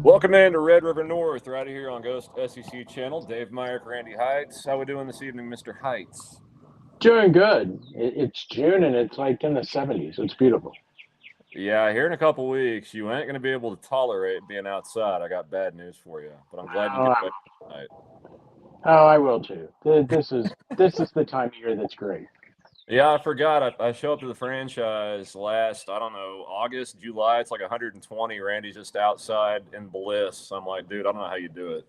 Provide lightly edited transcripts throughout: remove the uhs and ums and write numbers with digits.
Welcome into Red River North, right here on Ghost SEC channel. Dave Myrick, Randy Heights. How we doing this evening, Mr. Heights? Doing good. It's June and it's like in the 70s. It's beautiful. Yeah, here in a couple weeks, you ain't going to be able to tolerate being outside. I got bad news for you, but I'm glad you Oh, get I away will. tonight. I will too. This is the time of year that's great. Yeah, I forgot. I show up to the franchise last, I don't know, August, July. It's like 120. Randy's just outside in bliss. I'm like, dude, I don't know how you do it.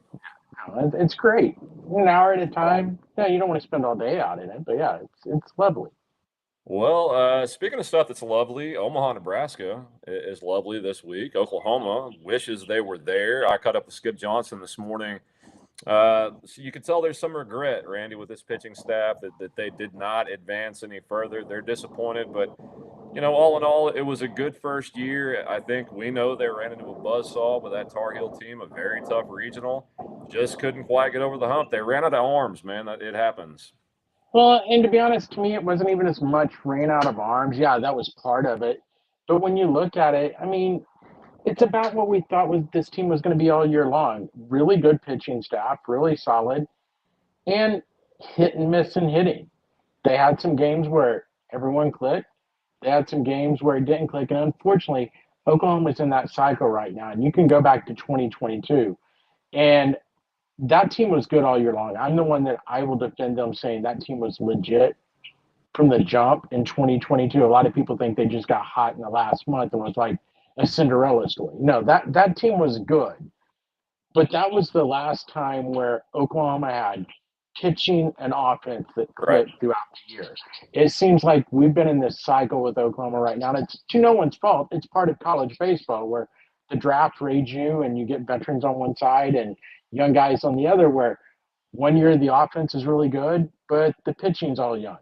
No, it's great. An hour at a time. Yeah, you don't want to spend all day out in it, but yeah, it's lovely. Well, speaking of stuff that's lovely, Omaha, Nebraska is lovely this week. Oklahoma wishes they were there. I caught up with Skip Johnson this morning. So you can tell there's some regret, Randy, with this pitching staff that they did not advance any further. They're disappointed, but all in all, it was a good first year. I think we know they ran into a buzzsaw with that Tar Heel team, a very tough regional. Just couldn't quite get over the hump. They ran out of arms, man. It happens. Well, and to be honest, to me, it wasn't even as much ran out of arms. Yeah, that was part of it. But when you look at it, I mean, it's about what we thought was this team was going to be all year long. Really good pitching staff, really solid, and hit and miss in hitting. They had some games where everyone clicked. They had some games where it didn't click. And unfortunately, Oklahoma's in that cycle right now. And you can go back to 2022. And that team was good all year long. I'm the one that I will defend them saying that team was legit from the jump in 2022. A lot of people think they just got hot in the last month and was like a Cinderella story. No, that team was good. But that was the last time where Oklahoma had pitching and offense that Right. clicked throughout the year. It seems like we've been in this cycle with Oklahoma right now. And it's to no one's fault. It's part of college baseball where the draft raids you and you get veterans on one side and young guys on the other, where one year the offense is really good, but the pitching's all young.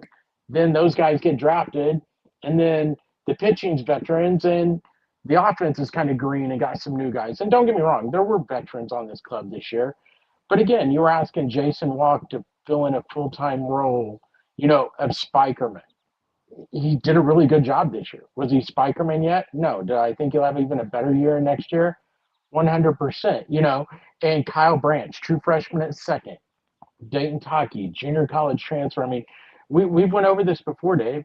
Then those guys get drafted, and then the pitching's veterans, and the offense is kind of green and got some new guys. And don't get me wrong, there were veterans on this club this year. But again, you were asking Jason Walk to fill in a full time role, of Spikerman. He did a really good job this year. Was he Spikerman yet? No. Do I think he'll have even a better year next year? 100%. And Kyle Branch, true freshman at second. Dayton Taki, junior college transfer. I mean, we've went over this before, Dave.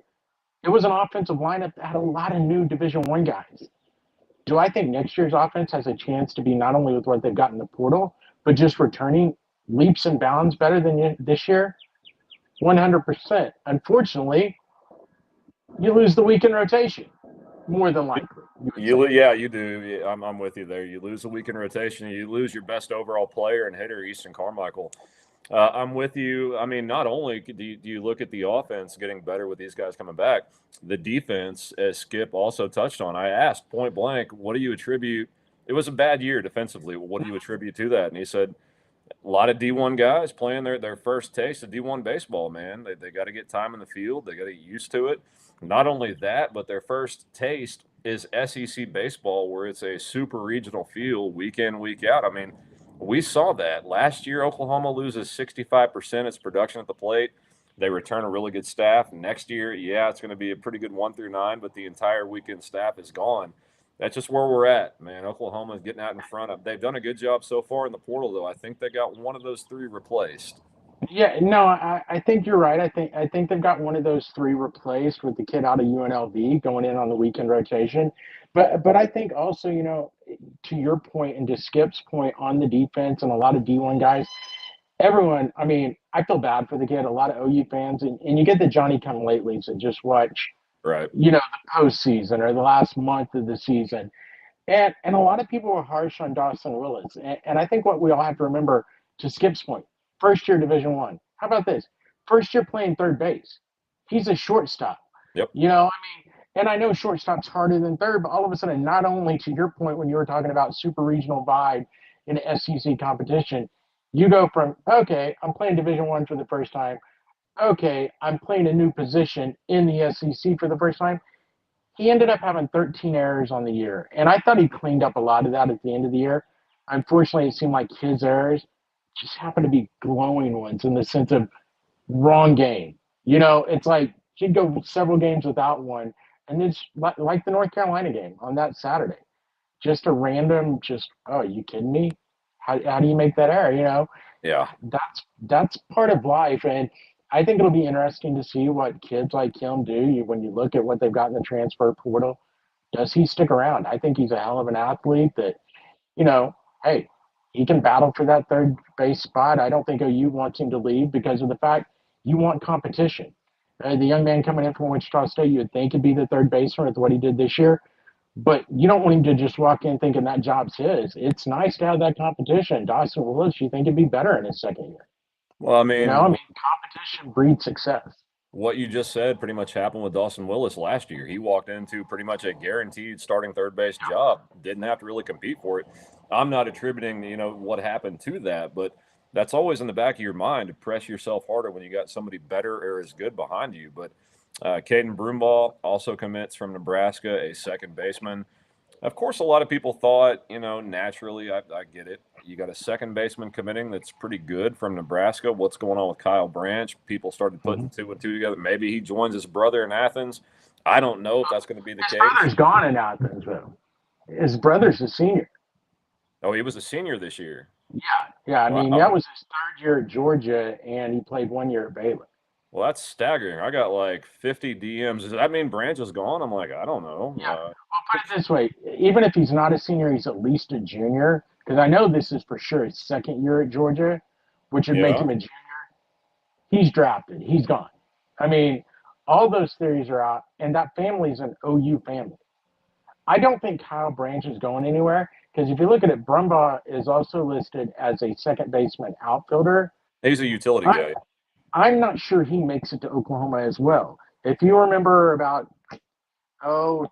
It was an offensive lineup that had a lot of new Division One guys. Do I think next year's offense has a chance to be not only with what they've got in the portal, but just returning leaps and bounds better than this year? 100%. Unfortunately, you lose the weekend rotation more than likely. Yeah, you do. Yeah, I'm with you there. You lose a week in rotation. You lose your best overall player and hitter, Easton Carmichael. I'm with you. I mean, not only do you look at the offense getting better with these guys coming back, the defense, as Skip also touched on, I asked point blank, what do you attribute? It was a bad year defensively. What do you attribute to that? And he said, a lot of D1 guys playing their first taste of D1 baseball, man. They got to get time in the field. They got to get used to it. Not only that, but their first taste is SEC baseball, where it's a super regional feel week in, week out. I mean, we saw that last year. Oklahoma loses 65% its production at the plate. They return a really good staff. Next year, yeah, it's going to be a pretty good 1 through 9, but the entire weekend staff is gone. That's just where we're at, man. Oklahoma is getting out in front of. They've done a good job so far in the portal, though. I think they got one of those three replaced. Yeah, no, I think you're right. I think they've got one of those three replaced with the kid out of UNLV going in on the weekend rotation. But I think also, to your point and to Skip's point on the defense and a lot of D1 guys, everyone, I mean, I feel bad for the kid. A lot of OU fans, and you get the Johnny come latelys that just watch, Right. the postseason or the last month of the season. And a lot of people were harsh on Dawson Willis. And I think what we all have to remember, to Skip's point, first year Division One. How about this? First year playing third base. He's a shortstop. Yep. And I know shortstop's harder than third, but all of a sudden, not only to your point when you were talking about super regional vibe in SEC competition, You go from, okay, I'm playing Division One for the first time. Okay, I'm playing a new position in the SEC for the first time. He ended up having 13 errors on the year, and I thought he cleaned up a lot of that at the end of the year. Unfortunately, it seemed like his errors just happened to be glowing ones in the sense of wrong game. It's like he'd go several games without one, and it's like the North Carolina game on that Saturday. Just a random, oh, are you kidding me? How do you make that error? Yeah. That's part of life, and I think it'll be interesting to see what kids like him do. When you look at what they've got in the transfer portal, does he stick around? I think he's a hell of an athlete that, hey, he can battle for that third base spot. I don't think OU wants him to leave because of the fact you want competition. The young man coming in from Wichita State, you would think he'd be the third baseman with what he did this year. But you don't want him to just walk in thinking that job's his. It's nice to have that competition. Dawson Willis, you think he'd be better in his second year. Well, I I mean, mean, competition breeds success. what you just said pretty much happened with Dawson Willis last year. He walked into pretty much a guaranteed starting third base job, didn't have to really compete for it. I'm not attributing, what happened to that, but that's always in the back of your mind to press yourself harder when you got somebody better or as good behind you. But Caden Broomball also commits from Nebraska, a second baseman. Of course, a lot of people thought, naturally, I get it. You got a second baseman committing that's pretty good from Nebraska. What's going on with Kyle Branch? People started putting two and two together. Maybe he joins his brother in Athens. I don't know if that's going to be the His case. brother's gone in Athens, though. His brother's a senior. Oh, he was a senior this year. Yeah. I mean, Wow. that was his third year at Georgia, and he played 1 year at Baylor. Well, that's staggering. I got like 50 DMs. Does that mean Branch is gone? I'm like, I don't know. Yeah. Well, put it this way: even if he's not a senior, he's at least a junior. Because I know this is for sure his second year at Georgia, which would make Yeah. him a junior. He's drafted. He's gone. I mean, all those theories are out, and that family's an OU family. I don't think Kyle Branch is going anywhere because if you look at it, Brumbaugh is also listed as a second baseman outfielder. He's a utility guy. I'm not sure he makes it to Oklahoma as well. If you remember about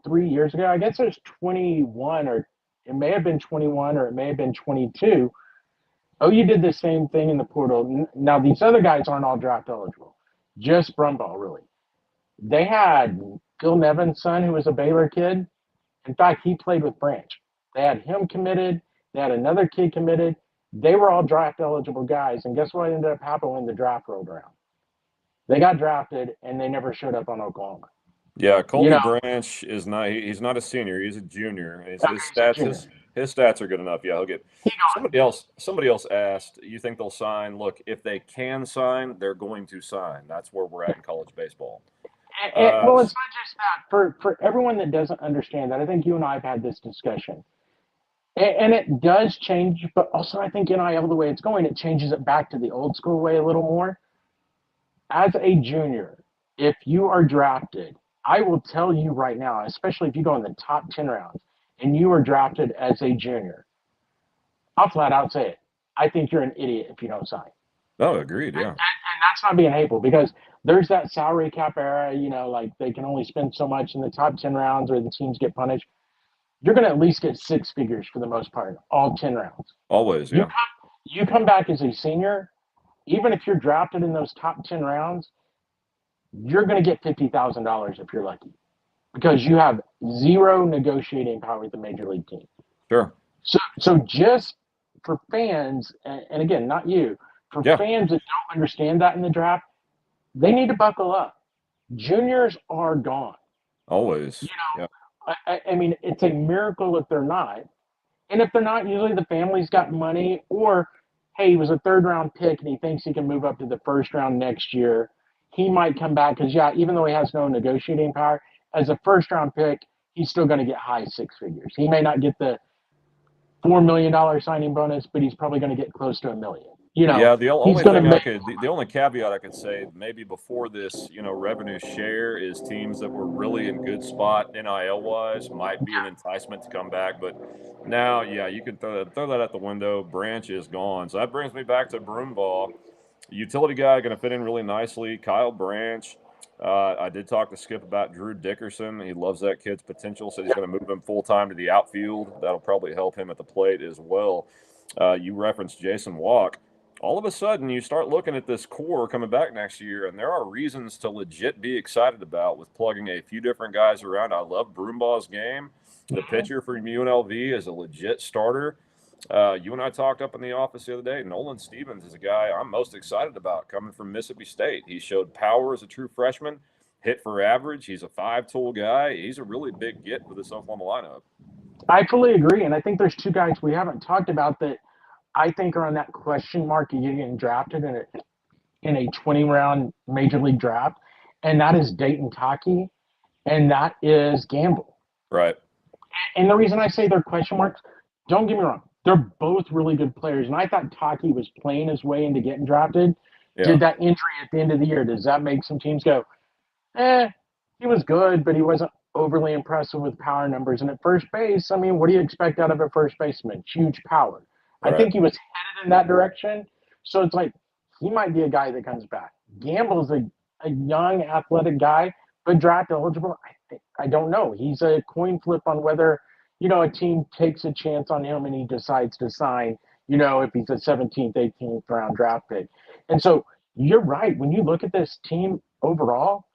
3 years ago, I guess it was 21, or it may have been 21, or it may have been 22. OU did the same thing in the portal. Now these other guys aren't all draft eligible, just Brumbaugh really. They had Phil Nevin's son, who was a Baylor kid. In fact, he played with Branch. They had him committed. They had another kid committed. They were all draft eligible guys. And guess what ended up happening when the draft rolled around? They got drafted and they never showed up on Oklahoma. Yeah, Colby Branch is not. He's not a senior. He's a junior. His stats are good enough. Yeah, he'll get. Somebody else asked. You think they'll sign? Look, if they can sign, they're going to sign. That's where we're at in college baseball. Well, it's not just that. For everyone that doesn't understand that, I think you and I have had this discussion. And it does change, but also I think NIL, the way it's going, it changes it back to the old school way a little more. As a junior, if you are drafted, I will tell you right now, especially if you go in the top 10 rounds and you are drafted as a junior, I'll flat out say it. I think you're an idiot if you don't sign. Oh, agreed, yeah. And that's not being hateful because there's that salary cap era, like they can only spend so much in the top 10 rounds or the teams get punished. You're going to at least get six figures for the most part, all 10 rounds. Always, yeah. You come back as a senior, even if you're drafted in those top 10 rounds, you're going to get $50,000 if you're lucky because you have zero negotiating power with the major league team. Sure. So just for fans, and again, not you, for fans that don't understand that in the draft, they need to buckle up. Juniors are gone. Always. I mean, it's a miracle if they're not. And if they're not, usually the family's got money or, hey, he was a third-round pick and he thinks he can move up to the first round next year. He might come back because, even though he has no negotiating power, as a first-round pick, he's still going to get high six figures. He may not get the $4 million signing bonus, but he's probably going to get close to $1 million. The only caveat I could say maybe before this, revenue share is teams that were really in good spot NIL wise might be an enticement to come back. But now, you can throw that out the window. Branch is gone. So that brings me back to Broomball. Utility guy going to fit in really nicely. Kyle Branch. I did talk to Skip about Drew Dickerson. He loves that kid's potential, so he's going to move him full-time to the outfield. That'll probably help him at the plate as well. You referenced Jason Walk. all of a sudden you start looking at this core coming back next year, and there are reasons to legit be excited about with plugging a few different guys around. I love Broomball's game. The pitcher from UNLV is a legit starter. You and I talked up in the office the other day. Nolan Stevens is a guy I'm most excited about coming from Mississippi State. He showed power as a true freshman, hit for average. He's a five-tool guy. He's a really big get for this Oklahoma lineup. I fully agree, and I think there's two guys we haven't talked about that I think are on that question mark of getting drafted in a 20-round major league draft, and that is Dayton Taki, and that is Gamble. Right. And the reason I say they're question marks, don't get me wrong, they're both really good players, and I thought Taki was playing his way into getting drafted. Yeah. Did that injury at the end of the year, does that make some teams go, he was good, but he wasn't overly impressive with power numbers? And at first base, I mean, what do you expect out of a first baseman? Huge power. Right. I think he was headed in that direction. So it's like he might be a guy that comes back. Gamble's a young, athletic guy, but draft eligible. I don't know. He's a coin flip on whether, a team takes a chance on him and he decides to sign, if he's a 17th, 18th round draft pick. And so you're right. When you look at this team overall,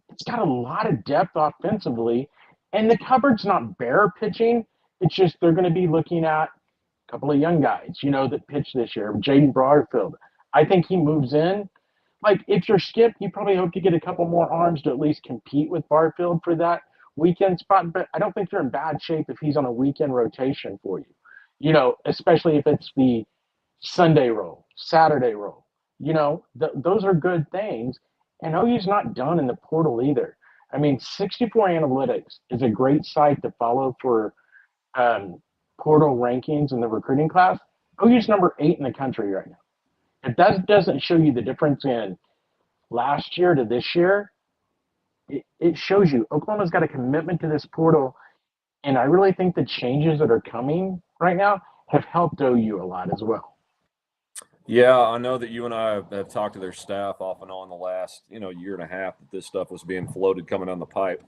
it's got a lot of depth offensively, and the cupboard's not bare pitching. It's just they're going to be looking at a couple of young guys, that pitch this year. Jaden Barfield, I think he moves in. Like, if you're Skip, you probably hope to get a couple more arms to at least compete with Barfield for that weekend spot, but I don't think you're in bad shape if he's on a weekend rotation for you, especially if it's the Sunday role, Saturday role. Those are good things. And OU's not done in the portal either. I mean, 64 Analytics is a great site to follow for portal rankings in the recruiting class. OU's number 8 in the country right now. If that doesn't show you the difference in last year to this year, it shows you Oklahoma's got a commitment to this portal. And I really think the changes that are coming right now have helped OU a lot as well. Yeah, I know that you and I have talked to their staff off and on the last, year and a half that this stuff was being floated coming down the pipe.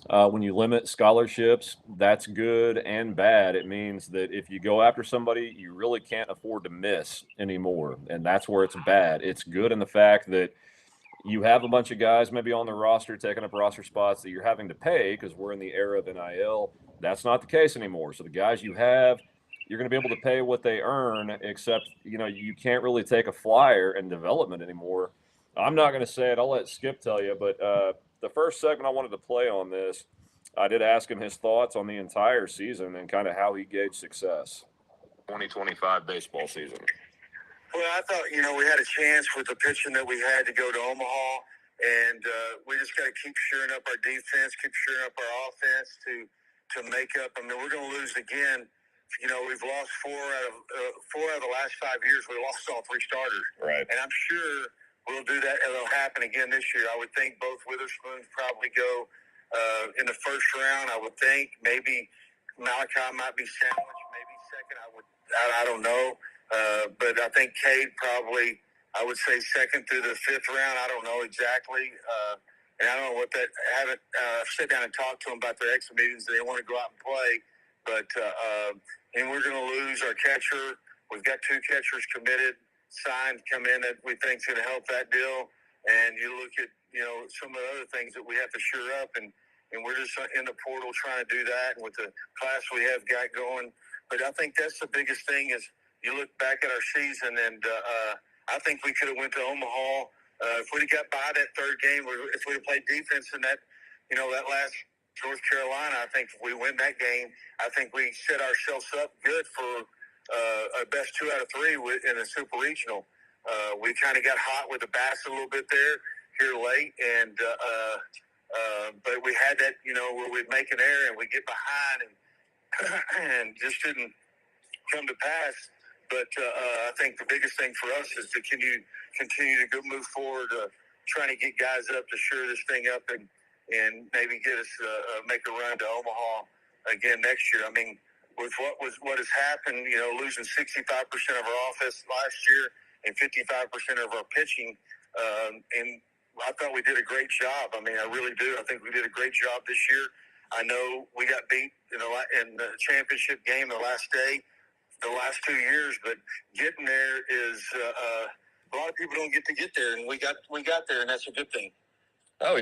When you limit scholarships, that's good and bad. It means that if you go after somebody, you really can't afford to miss anymore, and that's where it's bad. It's good in the fact that you have a bunch of guys maybe on the roster taking up roster spots that you're having to pay because we're in the era of NIL. That's not the case anymore. So the guys you have, you're going to be able to pay what they earn, except, you can't really take a flyer in development anymore. I'm not going to say it. I'll let Skip tell you. But the first segment I wanted to play on this, I did ask him his thoughts on the entire season and kind of how he gauged success. 2025 baseball season. Well, I thought, we had a chance with the pitching that we had to go to Omaha. And we just got to keep shoring up our defense, keep shoring up our offense to make up. I mean, we're going to lose again. We've lost four out of the last 5 years. We lost all 3 starters. Right. And I'm sure we'll do that. It'll happen again this year. I would think both Witherspoons probably go in the first round. I would think maybe Malachi might be sandwiched, maybe second. I don't know. But I think Cade probably, I would say second through the 5th round. I don't know exactly. And I don't know what that, I haven't sit down and talked to them about their exit meetings. They want to go out and play. But, and we're going to lose our catcher. We've got 2 catchers committed, signed, come in that we think is going to help that deal. And you look at, some of the other things that we have to shore up. And we're just in the portal trying to do that. And with the class we have got going. But I think that's the biggest thing is you look back at our season, and I think we could have went to Omaha. If we'd have got by that 3rd game, if we'd have played defense in that, that last North Carolina, I think if we win that game, I think we set ourselves up good for a best 2 out of 3 in a super regional. We kind of got hot with the bats a little bit here late, and but we had that, where we'd make an error and we'd get behind and just didn't come to pass. But I think the biggest thing for us is to continue to move forward, trying to get guys up to shore this thing up and maybe get us make a run to Omaha again next year. I mean, with what has happened, losing 65% of our offense last year and 55% of our pitching, and I thought we did a great job. I mean, I really do. I think we did a great job this year. I know we got beat in the championship game the last day, the last 2 years, but getting there is a lot of people don't get there, and we got there, and that's a good thing. Oh,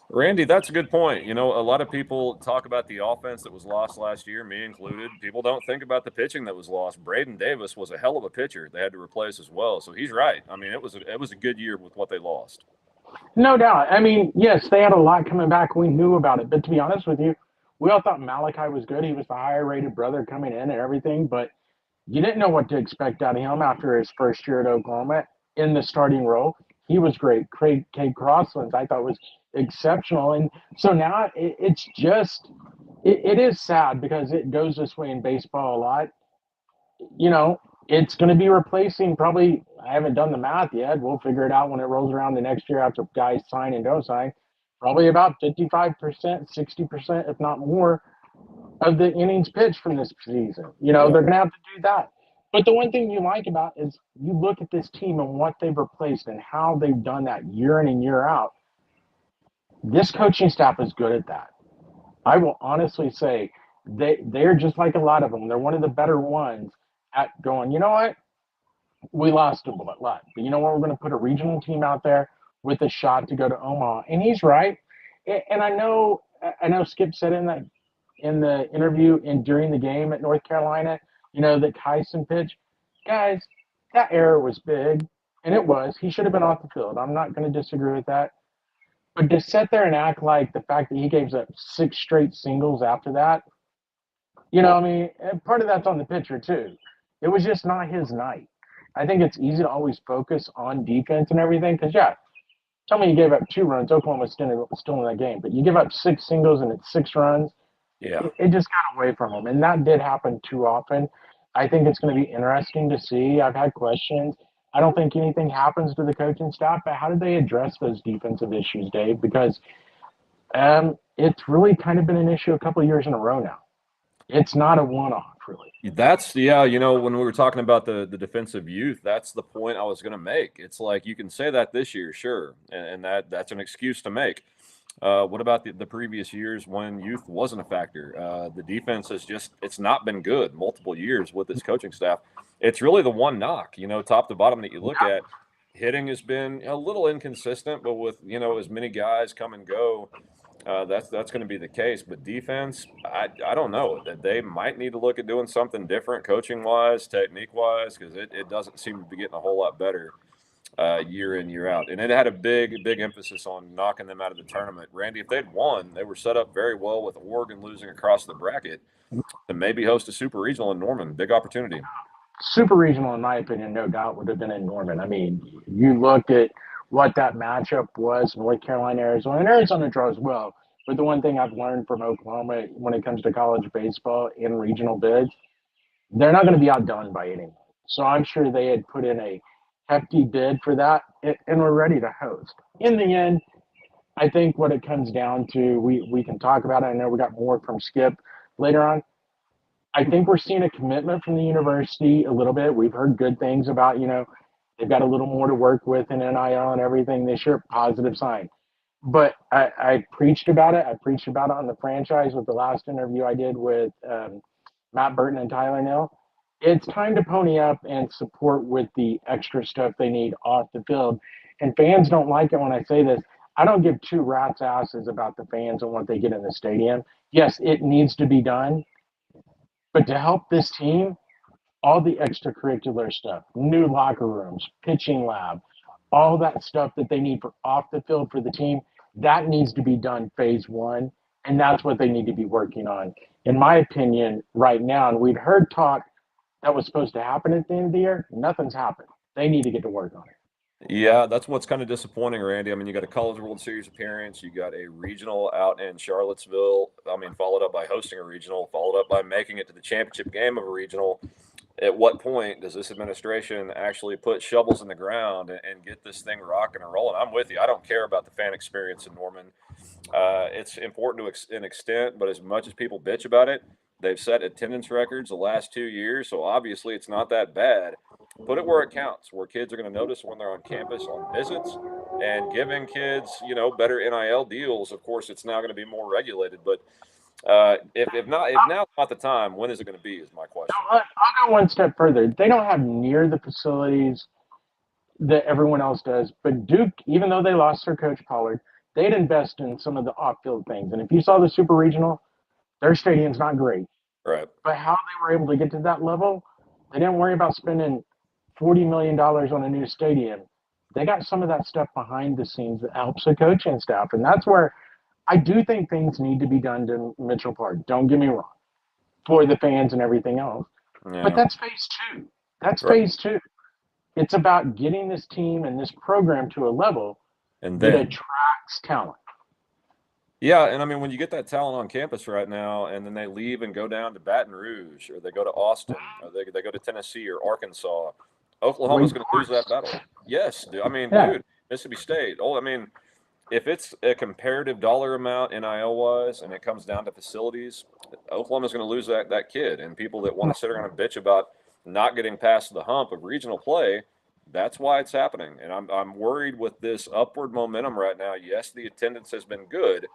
Randy, that's a good point. You know, a lot of people talk about the offense that was lost last year, me included. People don't think about the pitching that was lost. Braden Davis was a hell of a pitcher they had to replace as well. So he's right. I mean, it was a good year with what they lost. No doubt. I mean, yes, they had a lot coming back. We knew about it. But to be honest with you, we all thought Malachi was good. He was the higher rated brother coming in and everything. But you didn't know what to expect out of him after his first year at Oklahoma in the starting role. He was great. Craig Crosslands, I thought, was exceptional. And so now it's just, it is sad because it goes this way in baseball a lot. You know, it's going to be replacing probably, I haven't done the math yet. We'll figure it out when it rolls around the next year after guys sign and don't sign. Probably about 55%, 60%, if not more, of the innings pitched from this season. You know, they're going to have to do that. But the one thing you like about is you look at this team and what they've replaced and how they've done that year in and year out. This coaching staff is good at that. I will honestly say they're just like a lot of them. They're one of the better ones at going, you know what? We lost a lot. But you know what? We're going to put a regional team out there with a shot to go to Omaha. And he's right. And I know Skip said in the interview and during the game at North Carolina, you know, that Kyson pitched. Guys, that error was big, and it was. He should have been off the field. I'm not going to disagree with that. But to sit there and act like the fact that he gave up 6 straight singles after that, you know, I mean, part of that's on the pitcher too. It was just not his night. I think it's easy to always focus on defense and everything because, yeah, tell me you gave up 2 runs. Oklahoma's still in that game. But you give up 6 singles and it's 6 runs. Yeah. It just got away from him. And that did happen too often. I think it's going to be interesting to see. I've had questions. I don't think anything happens to the coaching staff, but how do they address those defensive issues, Dave? Because it's really kind of been an issue a couple of years in a row now. It's not a one-off, really. That's, yeah, you know, when we were talking about the defensive youth, that's the point I was going to make. It's like you can say that this year, sure, and that's an excuse to make. What about the previous years when youth wasn't a factor? The defense has it's not been good multiple years with its coaching staff. It's really the one knock, you know, top to bottom that you look at. Hitting has been a little inconsistent, but with, you know, as many guys come and go, that's going to be the case. But defense, I don't know. That they might need to look at doing something different coaching-wise, technique-wise, because it doesn't seem to be getting a whole lot better year in, year out. And it had a big emphasis on knocking them out of the tournament. Randy, if they'd won, they were set up very well with Oregon losing across the bracket to maybe host a super regional in Norman. Big opportunity. Super regional, in my opinion, no doubt would have been in Norman. I mean, you look at what that matchup was, North Carolina, Arizona, and Arizona draws well. But the one thing I've learned from Oklahoma when it comes to college baseball in regional bids, they're not going to be outdone by anyone. So I'm sure they had put in a hefty bid for that and we're ready to host. In the end, I think what it comes down to, we can talk about it. I know we got more from Skip later on. I think we're seeing a commitment from the university a little bit. We've heard good things about, you know, they've got a little more to work with in NIL and everything this year. Positive sign. But I preached about it. I preached about it on the franchise with the last interview I did with Matt Burton and Tyler Neal. It's time to pony up and support with the extra stuff they need off the field. And fans don't like it when I say this. I don't give 2 rats' asses about the fans and what they get in the stadium. Yes, it needs to be done. But to help this team, all the extracurricular stuff, new locker rooms, pitching lab, all that stuff that they need for off the field for the team, that needs to be done phase 1. And that's what they need to be working on. In my opinion, right now, and we'd heard talk that was supposed to happen at the end of the year, nothing's happened. They need to get to work on it. Yeah, that's what's kind of disappointing, Randy. I mean, you got a College World Series appearance, you got a regional out in Charlottesville. I mean, followed up by hosting a regional, followed up by making it to the championship game of a regional. At what point does this administration actually put shovels in the ground and get this thing rocking and rolling? I'm with you. I don't care about the fan experience in Norman. It's important to an extent, but as much as people bitch about it, they've set attendance records the last 2 years, so obviously it's not that bad. Put it where it counts, where kids are going to notice when they're on campus on visits, and giving kids, you know, better NIL deals. Of course, it's now going to be more regulated, but If now's not the time, when is it going to be? Is my question. I'll go one step further. They don't have near the facilities that everyone else does. But Duke, even though they lost their coach Pollard, they'd invest in some of the off-field things. And if you saw the Super Regional, their stadium's not great. Right. But how they were able to get to that level, they didn't worry about spending $40 million on a new stadium. They got some of that stuff behind the scenes that helps the coaching staff. And that's where I do think things need to be done to Mitchell Park. Don't get me wrong, for the fans and everything else. Yeah. But that's phase two. That's Right. phase two. It's about getting this team and this program to a level And that then, attracts talent. yeah, and I mean, when you get that talent on campus right now, and then they leave and go down to Baton Rouge, or they go to Austin, or they go to Tennessee or Arkansas, Oklahoma's going to lose that battle. Yes, dude. I mean, Yeah. dude, Mississippi State. Oh, I mean, if it's a comparative dollar amount NIL wise, and it comes down to facilities, Oklahoma's going to lose that kid. And people that want to sit around and bitch about not getting past the hump of regional play, that's why it's happening. And I'm worried with this upward momentum right now. Yes, the attendance has been good,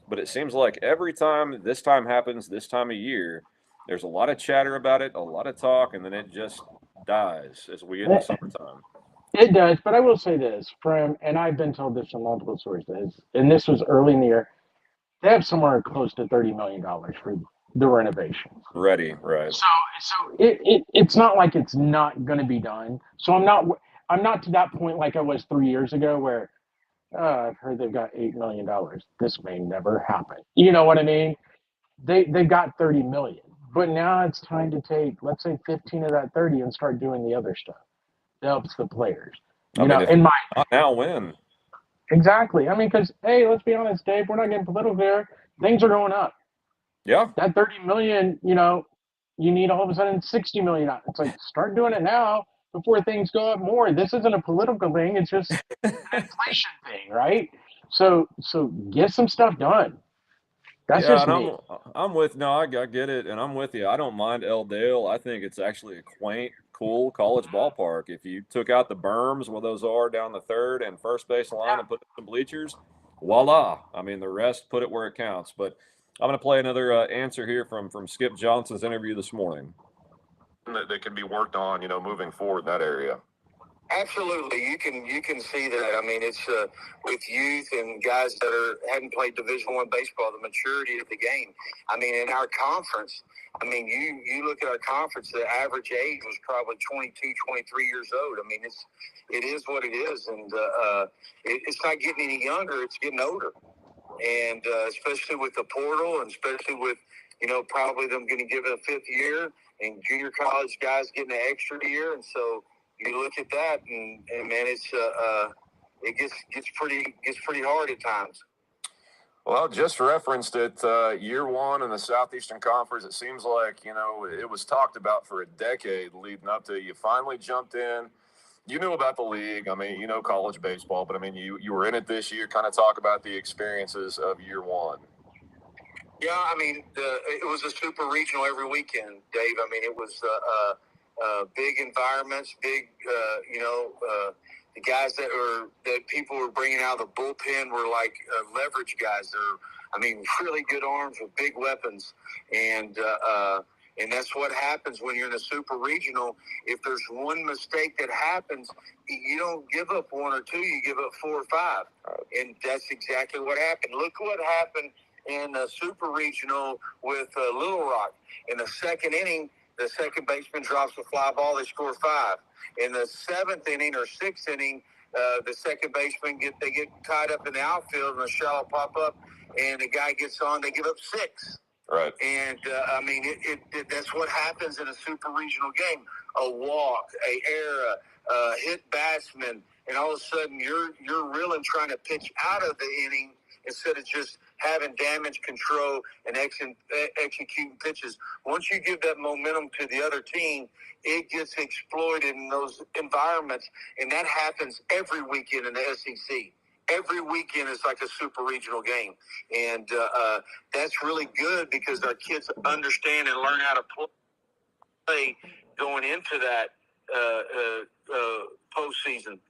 but it seems like every time this time happens, this time of year, there's a lot of chatter about it, a lot of talk, and then it just dies as we get into summertime. It does, but I will say this and I've been told this from multiple sources, and this was early in the year. They have somewhere close to $30 million for the renovations. Ready, right? So it's not like it's not going to be done. So I'm not to that point like I was 3 years ago where I've heard they've got $8 million. This may never happen. You know what I mean? They've got 30 million, but now it's time to take, let's say, 15 of that 30 and start doing the other stuff that helps the players. You know, if in my not now, when? exactly. I mean, because hey, let's be honest, Dave, we're not getting political here. Things are going up. Yeah, That 30 million, you know, you need all of a sudden 60 million. It's like start doing it now before things go up more. This isn't a political thing; it's just an inflation thing, right? So get some stuff done. That's yeah, just and me. I'm with no, I get it, and I'm with you. I don't mind L Dale. I think it's actually a quaint, cool college ballpark. If you took out the berms where those are down the third and first base line and put some bleachers, voila. I mean, the rest, put it where it counts. But I'm going to play another answer here from Skip Johnson's interview this morning. That can be worked on, moving forward in that area. Absolutely, you can see that. I mean, it's with youth and guys that hadn't played Division I baseball, the maturity of the game. I mean, in our conference, I mean, you look at our conference, the average age was probably 22, 23 years old. I mean, it is what it is, and it's not getting any younger; it's getting older, and especially with the portal, and especially with probably them going to give it a fifth year, and junior college guys getting an extra year, and so. You look at that, and man, it's it gets pretty hard at times. Well, just referenced it, year one in the Southeastern Conference. It seems like it was talked about for a decade leading up to it. You finally jumped in. You knew about the league. I mean, college baseball, but I mean, you were in it this year. Kind of talk about the experiences of year one. Yeah, I mean, it was a super regional every weekend, Dave. I mean, it was. Big environments, big, the guys that people were bringing out of the bullpen were like leverage guys. They're, really good arms with big weapons. And that's what happens when you're in a super regional. If there's one mistake that happens, you don't give up one or two, you give up 4 or 5. And that's exactly what happened. Look what happened in the super regional with Little Rock. In the second inning, the second baseman drops a fly ball. They score 5. In the 7th inning or 6th inning, the second baseman get tied up in the outfield, and a shallow pop up, and the guy gets on. They give up 6. Right. And that's what happens in a super regional game: a walk, a error, hit batsman, and all of a sudden you're reeling, trying to pitch out of the inning instead of just having damage control and executing pitches. Once you give that momentum to the other team, it gets exploited in those environments, and that happens every weekend in the SEC. Every weekend is like a super regional game, and that's really good because our kids understand and learn how to play going into that postseason.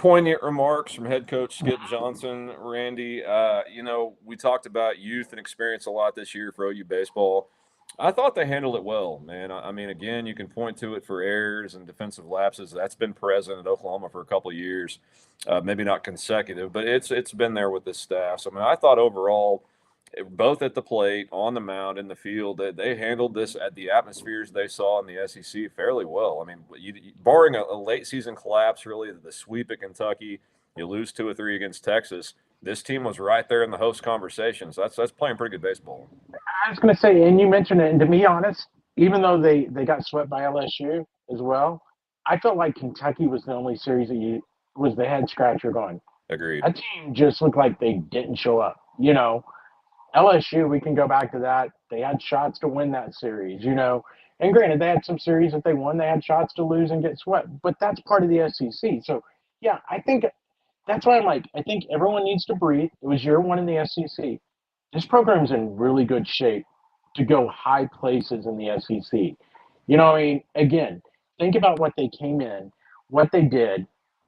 poignant remarks from head coach Skip Johnson, Randy. We talked about youth and experience a lot this year for OU baseball. I thought they handled it well, man. I mean, again, you can point to it for errors and defensive lapses. That's been present at Oklahoma for a couple of years, maybe not consecutive, but it's been there with this staff. So, I mean, I thought overall, both at the plate, on the mound, in the field, they handled this at the atmospheres they saw in the SEC fairly well. I mean, barring a late season collapse, really, the sweep at Kentucky, you lose 2 or 3 against Texas. This team was right there in the host conversation. So that's playing pretty good baseball. I was going to say, and you mentioned it, and to be honest, even though they got swept by LSU as well, I felt like Kentucky was the only series that was the head scratcher going. Agreed. That team just looked like they didn't show up. LSU, we can go back to that. They had shots to win that series, And granted, they had some series that they won. They had shots to lose and get swept. But that's part of the SEC. So, yeah, I think that's why I'm like, I think everyone needs to breathe. It was year one in the SEC. This program's in really good shape to go high places in the SEC. Again, think about what they came in, what they did.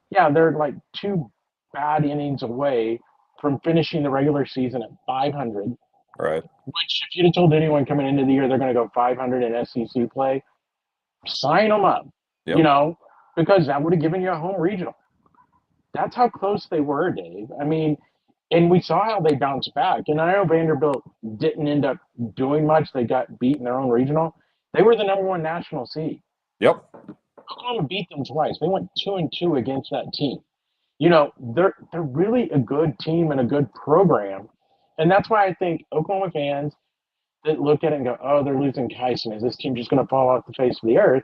Yeah, they're like 2 bad innings away from finishing the regular season at 500. Right. Which, if you'd have told anyone coming into the year they're going to go 500 in SEC play, sign them up. Yep. Because that would have given you a home regional. That's how close they were, Dave. I mean, and we saw how they bounced back. And I know Vanderbilt didn't end up doing much. They got beat in their own regional. They were the #1 national seed. Yep. Oklahoma beat them twice. They went 2-2 against that team. They're really a good team and a good program. And that's why I think Oklahoma fans that look at it and go, oh, they're losing Kyson. Is this team just going to fall off the face of the earth?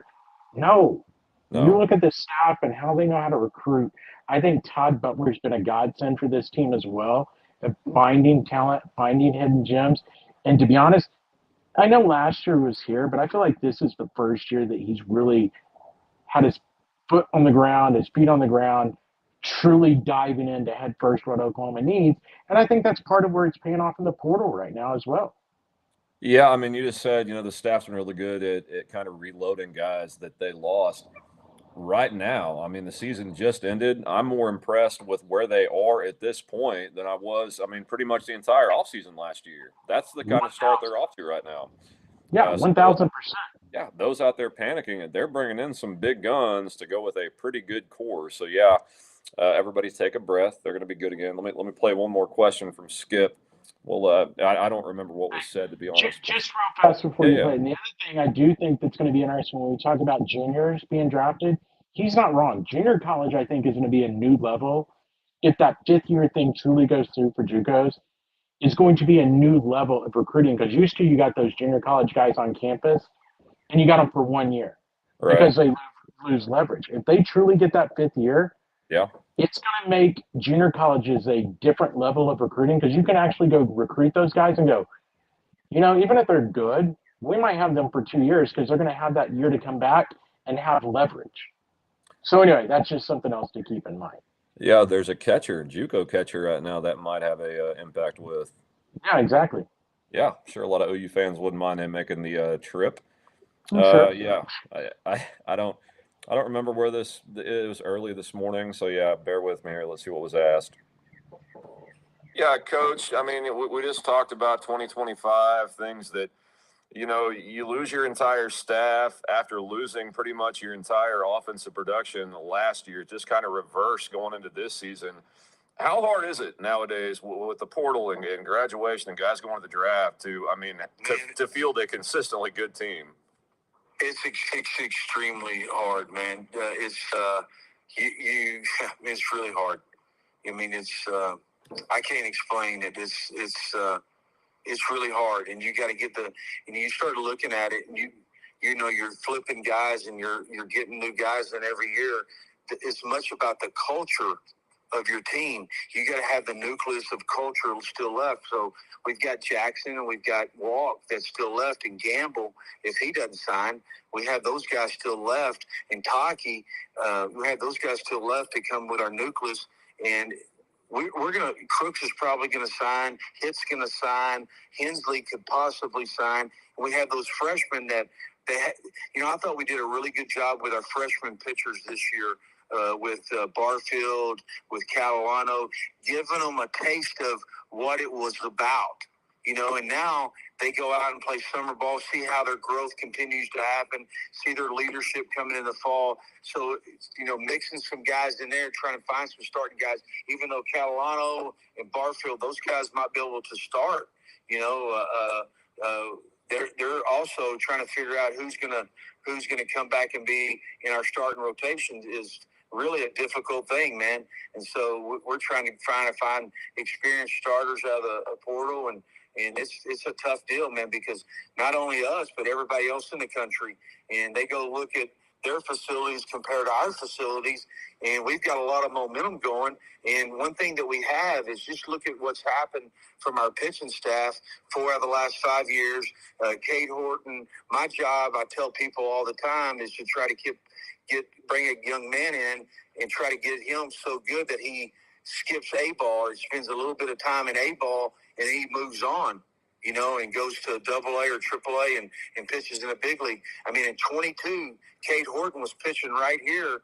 No. You look at the staff and how they know how to recruit. I think Todd Butler's been a godsend for this team as well, of finding talent, finding hidden gems. And to be honest, I know last year was here, but I feel like this is the first year that he's really had his foot on the ground, his feet on the ground, truly diving into head first what Oklahoma needs. And I think that's part of where it's paying off in the portal right now as well. Yeah, I mean, you just said, the staff's been really good at kind of reloading guys that they lost. Right now, I mean, the season just ended. I'm more impressed with where they are at this point than I was, pretty much the entire offseason last year. That's the kind of start they're off to right now. Yeah, 1,000%. Yeah, those out there panicking, they're bringing in some big guns to go with a pretty good core. So, yeah, everybody take a breath. They're going to be good again. Let me play one more question from Skip. Well, I don't remember what was said, to be honest. Just real fast before you play. And the other thing I do think that's going to be interesting when we talk about juniors being drafted, he's not wrong. Junior college, I think, is going to be a new level. If that 5th-year thing truly goes through for JUCOs, is going to be a new level of recruiting. Because used to, you got those junior college guys on campus, and you got them for 1 year. Right. Because they lose leverage. If they truly get that 5th year, yeah, it's going to make junior colleges a different level of recruiting because you can actually go recruit those guys and go, even if they're good, we might have them for 2 years because they're going to have that year to come back and have leverage. So anyway, that's just something else to keep in mind. Yeah, there's a catcher, JUCO catcher right now that might have a impact with. Yeah, exactly. Yeah, sure. A lot of OU fans wouldn't mind him making the trip. Sure. Yeah, I don't remember where it was early this morning. So yeah, bear with me here. Let's see what was asked. Yeah, Coach. I mean, we just talked about 2025 things that, you lose your entire staff after losing pretty much your entire offensive production last year, just kind of reverse going into this season. How hard is it nowadays with the portal and graduation and guys going to the draft to field a consistently good team? It's extremely hard, man. It's really hard. I can't explain it. It's really hard, and you got to get you start looking at it, and you're flipping guys, and you're getting new guys in every year. It's much about the culture of your team. You got to have the nucleus of culture still left. So we've got Jackson and we've got Walk that's still left, and Gamble, if he doesn't sign, we have those guys still left, and Taki, we have those guys still left to come with our nucleus. And Crooks is probably going to sign. Hitt's going to sign. Hensley could possibly sign. And we have those freshmen that I thought we did a really good job with our freshman pitchers this year. with Barfield, with Catalano, giving them a taste of what it was about, and now they go out and play summer ball, see how their growth continues to happen, see their leadership coming in the fall. So, mixing some guys in there, trying to find some starting guys, even though Catalano and Barfield, those guys might be able to start, they're also trying to figure out who's gonna come back and be in our starting rotations is really a difficult thing, man. And so we're trying to find experienced starters out of the portal, and it's a tough deal, man, because not only us but everybody else in the country, and they go look at their facilities compared to our facilities, and we've got a lot of momentum going. And one thing that we have is just look at what's happened from our pitching staff 4 out of the last 5 years. Cade Horton, my job, I tell people all the time, is to try to bring a young man in and try to get him so good that he skips A-ball or spends a little bit of time in A-ball and he moves on, and goes to AA or AAA and pitches in a big league. I mean, in 22, Cade Horton was pitching right here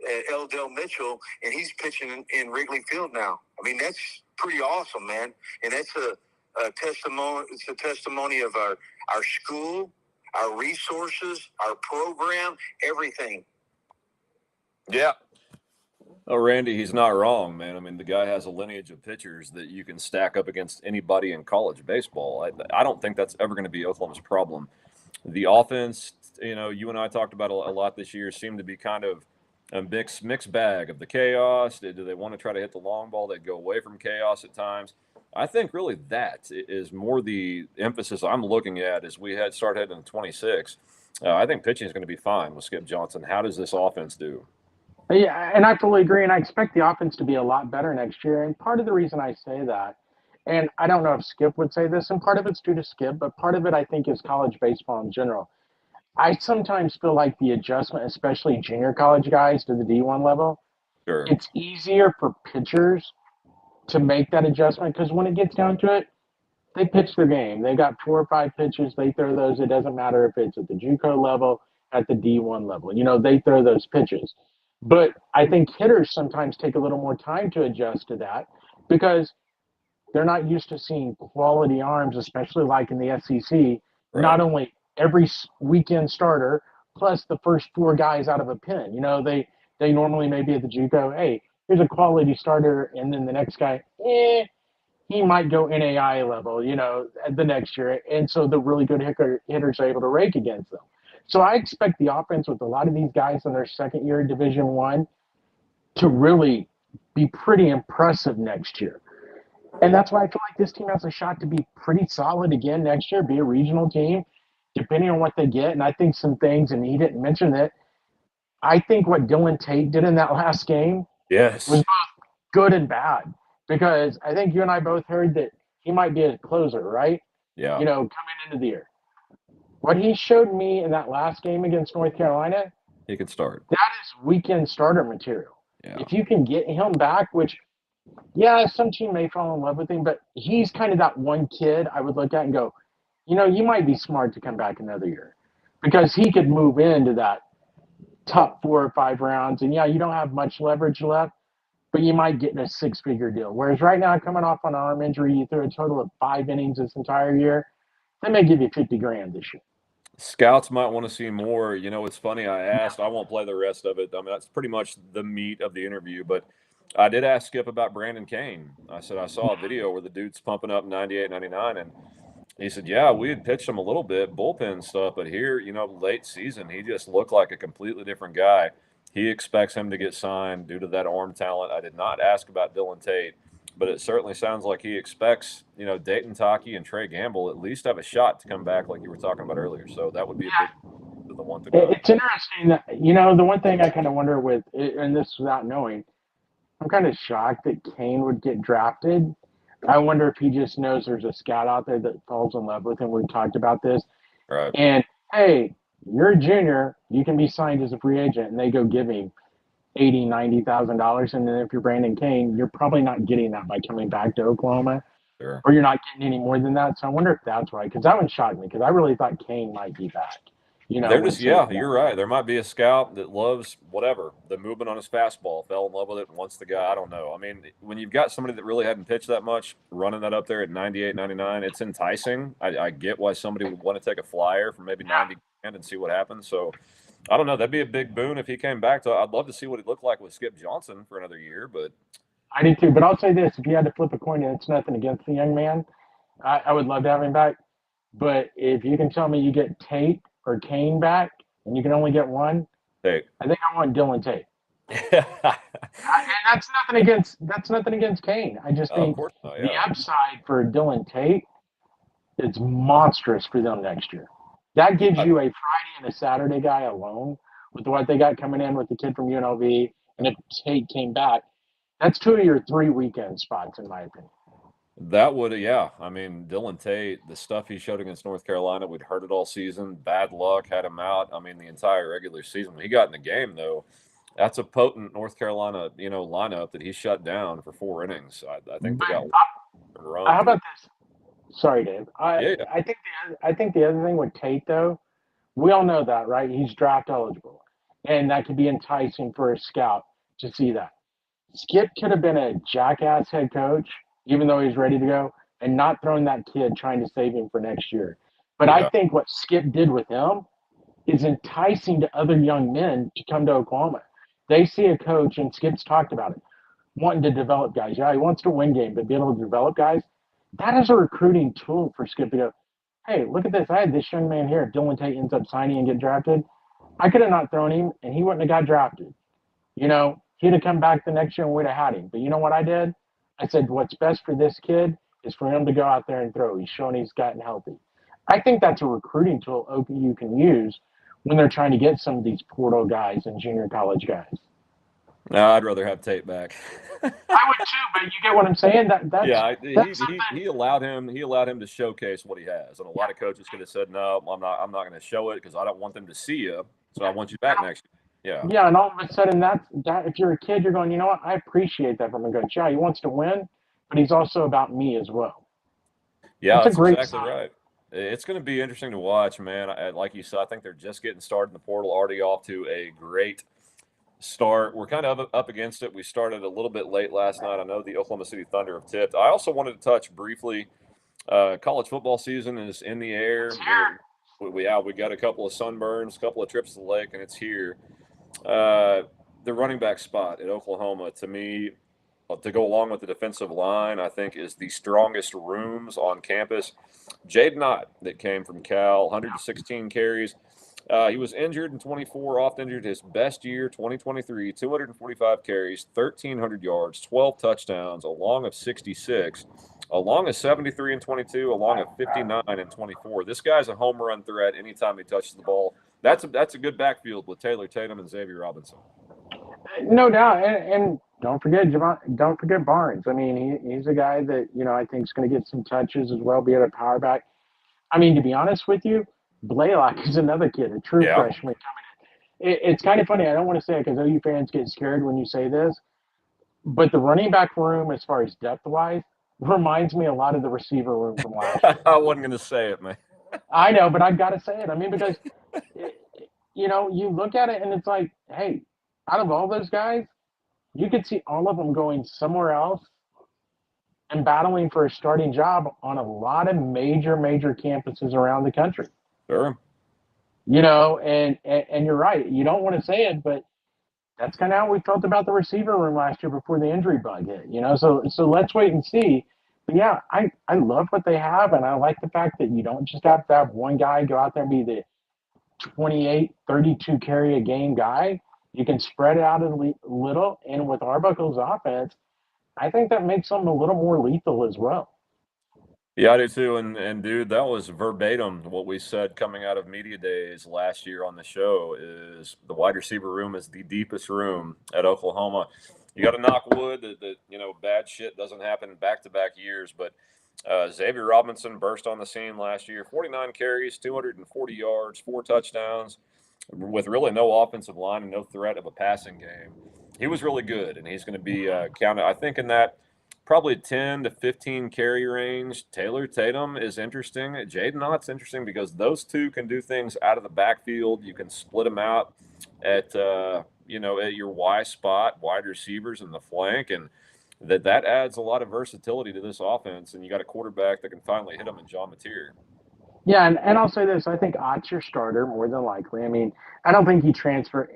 at L. Dale Mitchell, and he's pitching in Wrigley Field now. I mean, that's pretty awesome, man. And that's a testimony. It's a testimony of our school, our resources, our program, everything. Yeah. Oh, Randy, he's not wrong, man. I mean, the guy has a lineage of pitchers that you can stack up against anybody in college baseball. I don't think that's ever going to be Oklahoma's problem. The offense, you and I talked about a lot this year, seemed to be kind of a mixed bag of the chaos. Do they want to try to hit the long ball? They go away from chaos at times. I think really that is more the emphasis I'm looking at as we start heading to 26. I think pitching is going to be fine with Skip Johnson. How does this offense do? Yeah, and I fully agree, and I expect the offense to be a lot better next year. And part of the reason I say that, and I don't know if Skip would say this, and part of it's due to Skip, but part of it I think is college baseball in general. I sometimes feel like the adjustment, especially junior college guys to the D1 level, Sure. It's easier for pitchers to make that adjustment because when it gets down to it, they pitch their game. They got 4 or 5 pitches. They throw those. It doesn't matter if it's at the JUCO level, at the D1 level. They throw those pitches. But I think hitters sometimes take a little more time to adjust to that because they're not used to seeing quality arms, especially like in the SEC. Right. Not only every weekend starter plus the first 4 guys out of a pen. They normally maybe at the JUCO, hey, here's a quality starter, and then the next guy, he might go NAI level, the next year. And so the really good hitters are able to rake against them. So I expect the offense with a lot of these guys in their second year in Division I to really be pretty impressive next year. And that's why I feel like this team has a shot to be pretty solid again next year, be a regional team, depending on what they get. And I think some things, and he didn't mention it, I think what Dylan Tate did in that last game was both good and bad. Because I think you and I both heard that he might be a closer, right? Yeah. Coming into the year. What he showed me in that last game against North Carolina, he could start. That is weekend starter material. Yeah. If you can get him back, which, some team may fall in love with him, but he's kind of that one kid I would look at and go, you might be smart to come back another year. Because he could move into that top 4 or 5 rounds. And, you don't have much leverage left, but you might get in a 6-figure deal. Whereas right now, coming off an arm injury, you threw a total of 5 innings this entire year, they may give you $50,000 this year. Scouts might want to see more. It's funny. I asked. I won't play the rest of it. I mean, that's pretty much the meat of the interview. But I did ask Skip about Brandon Kane. I said I saw a video where the dude's pumping up 98, 99, and he said, yeah, we had pitched him a little bit, bullpen stuff, but here, late season, he just looked like a completely different guy. He expects him to get signed due to that arm talent. I did not ask about Dylan Tate, but it certainly sounds like he expects, Dayton Taki and Trey Gamble at least have a shot to come back like you were talking about earlier. So that would be the one to go. It's interesting that, the one thing I kind of wonder with, and this without knowing, I'm kind of shocked that Kane would get drafted. I wonder if he just knows there's a scout out there that falls in love with him. We've talked about this. Right. And, hey, you're a junior. You can be signed as a free agent, and they go give him $80,000, $90,000. And then if you're Brandon Kane, you're probably not getting that by coming back to Oklahoma. Sure. Or you're not getting any more than that. So I wonder if that's right, because that one shocked me, because I really thought Kane might be back. You know, They're when just, yeah, you're right. There might be a scout that loves whatever, the movement on his fastball, fell in love with it, and wants the guy. I don't know. I mean, when you've got somebody that really hadn't pitched that much, running that up there at 98, 99, it's enticing. I get why somebody would want to take a flyer for maybe 90 grand and see what happens. So I don't know. That'd be a big boon if he came back. I'd love to see what he looked like with Skip Johnson for another year, but I do too. But I'll say this: if you had to flip a coin, and it's nothing against the young man, I would love to have him back. But if you can tell me you get Tate or Kane back, and you can only get one, hey. I think I want Dylan Tate. And that's nothing against Kane. I just Oh, of think course not, the yeah. upside for Dylan Tate is monstrous for them next year. That gives you a Friday and a Saturday guy alone with what they got coming in with the kid from UNLV. And if Tate came back, that's 2 of your 3 weekend spots, in my opinion. That would, yeah. I mean, Dylan Tate, the stuff he showed against North Carolina, we'd heard it all season. Bad luck had him out. I mean, the entire regular season. When he got in the game, though, that's a potent North Carolina, lineup that he shut down for 4 innings. I think they got run. How about this? Sorry, Dave. Yeah. I think the other thing with Tate, though, we all know that, right? He's draft eligible, and that could be enticing for a scout to see that. Skip could have been a jackass head coach, even though he's ready to go, and not throwing that kid trying to save him for next year. But I think what Skip did with him is enticing to other young men to come to Oklahoma. They see a coach, and Skip's talked about it, wanting to develop guys. Yeah, he wants to win games, but be able to develop guys. That is a recruiting tool for Skip to go, hey, look at this. I had this young man here. If Dylan Tate ends up signing and get drafted, I could have not thrown him, and he wouldn't have got drafted. He'd have come back the next year and we'd have had him. But you know what I did? I said, what's best for this kid is for him to go out there and throw. He's shown he's gotten healthy. I think that's a recruiting tool OPU can use when they're trying to get some of these portal guys and junior college guys. No, I'd rather have Tate back. I would too, but you get what I'm saying? He allowed him to showcase what he has, and a lot of coaches could have said, "No, I'm not going to show it because I don't want them to see you. So I want you back next year." Yeah. Yeah, and all of a sudden, that if you're a kid, you're going, you know what? I appreciate that from a coach. Yeah, he wants to win, but he's also about me as well. Yeah, that's exactly right. It's going to be interesting to watch, man. Like you said, I think they're just getting started in the portal, already off to a great start. We're kind of up against it. We started a little bit late last night. I know the Oklahoma City Thunder have tipped. I also wanted to touch briefly. College football season is in the air. We got a couple of sunburns, a couple of trips to the lake, and it's here. The running back spot at Oklahoma, to me, to go along with the defensive line, I think is the strongest rooms on campus. Jaden Ott, that came from Cal, 116 carries. He was injured in 24, oft injured his best year, 2023, 245 carries, 1,300 yards, 12 touchdowns, a long of 66, a long of 73 and 22, a long of 59 and 24. This guy's a home run threat anytime he touches the ball. That's a good backfield with Taylor Tatum and Xavier Robinson. No doubt, and don't forget Barnes. I mean, he's a guy that I think is going to get some touches as well, be at a power back. I mean, to be honest with you, Blaylock is another kid, a true freshman coming in. It's kind of funny. I don't want to say it because OU fans get scared when you say this, but the running back room, as far as depth-wise, reminds me a lot of the receiver room from last year. I wasn't going to say it, man. I know, but I've got to say it. I mean, because, you look at it and it's like, hey, out of all those guys, you could see all of them going somewhere else and battling for a starting job on a lot of major campuses around the country. Sure. And you're right. You don't want to say it, but that's kind of how we felt about the receiver room last year before the injury bug hit. So let's wait and see. But yeah, I love what they have, and I like the fact that you don't just have to have one guy go out there and be the 28, 32 carry a game guy. You can spread it out a little, and with Arbuckle's offense, I think that makes them a little more lethal as well. Yeah, I do too. And dude, that was verbatim what we said coming out of media days last year on the show. Is the wide receiver room is the deepest room at Oklahoma. You got to knock wood that bad shit doesn't happen back-to-back years. But Xavier Robinson burst on the scene last year, 49 carries, 240 yards, 4 touchdowns, with really no offensive line and no threat of a passing game. He was really good, and he's going to be counted, I think, in that probably 10 to 15 carry range. Taylor Tatum is interesting. Jaden Ott's interesting because those two can do things out of the backfield. You can split them out at at your Y spot, wide receivers in the flank, and that adds a lot of versatility to this offense. And you got a quarterback that can finally hit them in John Mateer. Yeah, and I'll say this: I think Ott's your starter more than likely. I mean, I don't think he transferred.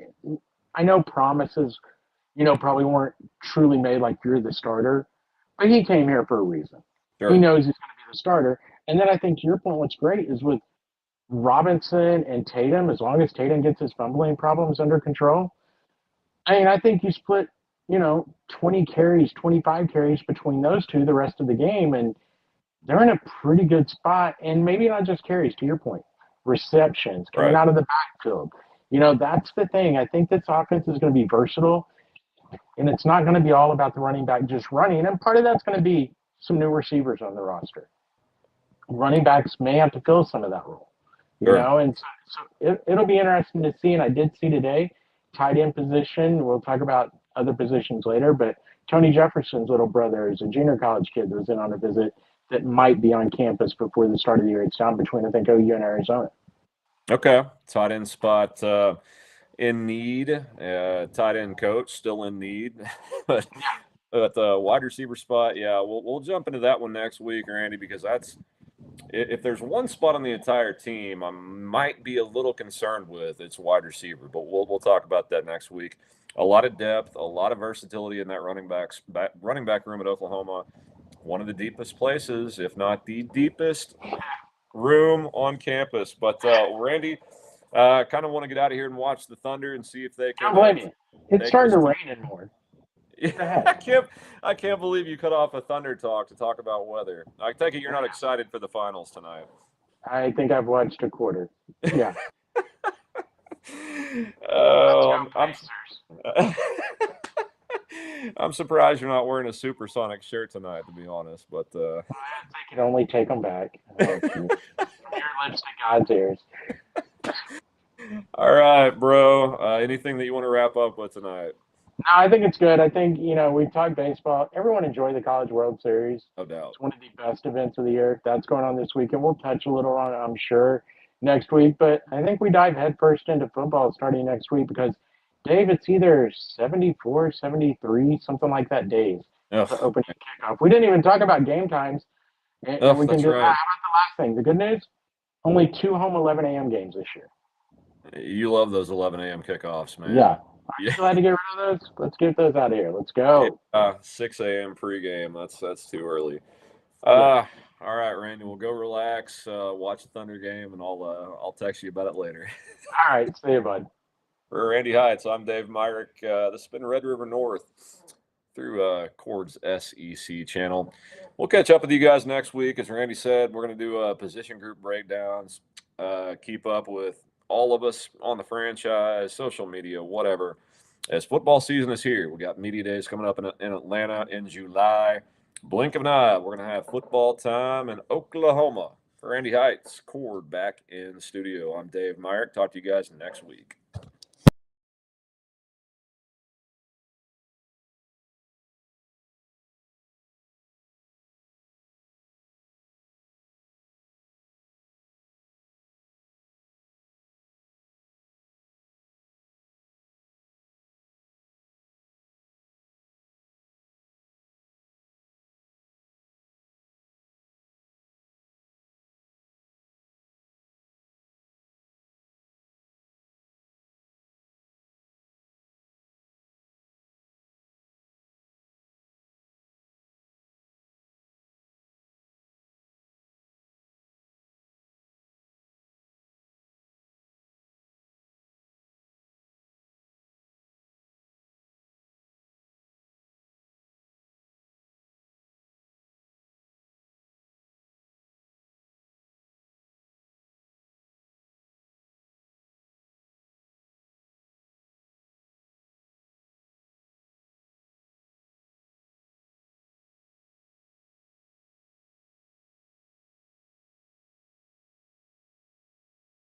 I know promises, probably weren't truly made like you're the starter, but he came here for a reason. Sure. He knows he's going to be the starter. And then I think to your point, what's great is with Robinson and Tatum, as long as Tatum gets his fumbling problems under control, I mean, I think you split, 20 carries, 25 carries between those two the rest of the game, and they're in a pretty good spot. And maybe not just carries, to your point, receptions coming out of the backfield. That's the thing. I think this offense is going to be versatile, and it's not going to be all about the running back just running. And part of that's going to be some new receivers on the roster. Running backs may have to fill some of that role, and so it'll be interesting to see. And I did see today, tight end position. We'll talk about other positions later, but Tony Jefferson's little brother is a junior college kid that was in on a visit that might be on campus before the start of the year. It's down between, I think, OU and Arizona. Okay. Tight end spot in need. Tight end coach still in need. but the wide receiver spot, yeah, we'll jump into that one next week, Randy, because that's – if there's one spot on the entire team I might be a little concerned with, it's wide receiver. But we'll talk about that next week. A lot of depth, a lot of versatility in that running back room at Oklahoma. One of the deepest places, if not the deepest room on campus. But Randy, kind of want to get out of here and watch the Thunder and see if they can. Don't blame you. It's starting to rain in more. I can't believe you cut off a Thunder talk to talk about weather. I take it you're not excited for the finals tonight. I think I've watched a quarter. Yeah. I'm surprised you're not wearing a Supersonic shirt tonight, to be honest. But I can only take them back. Your lips to God's ears. All right, bro. Anything that you want to wrap up with tonight? No, I think it's good. I think, we've talked baseball. Everyone enjoy the College World Series. No doubt. It's one of the best events of the year. That's going on this weekend. We'll touch a little on it, I'm sure, next week. But I think we dive headfirst into football starting next week because, Dave, it's either 74, 73, something like that days to open the kickoff. We didn't even talk about game times. And we can do that. How about the last thing? The good news? Only 2 home 11 a.m. games this year. You love those 11 a.m. kickoffs, man. Yeah. Are you glad to get rid of those? Let's get those out of here. Let's go. 6 a.m. pregame. That's too early. All right, Randy. We'll go relax, watch the Thunder game, and I'll text you about it later. All right. See you, bud. For Randy Heights, I'm Dave Myrick. This has been Red River North through Cord's SEC channel. We'll catch up with you guys next week. As Randy said, we're going to do position group breakdowns, keep up with all of us on the franchise, social media, whatever. As football season is here, we got media days coming up in Atlanta in July. Blink of an eye, we're going to have football time in Oklahoma. For Randy Heights, Cord back in the studio. I'm Dave Myrick. Talk to you guys next week.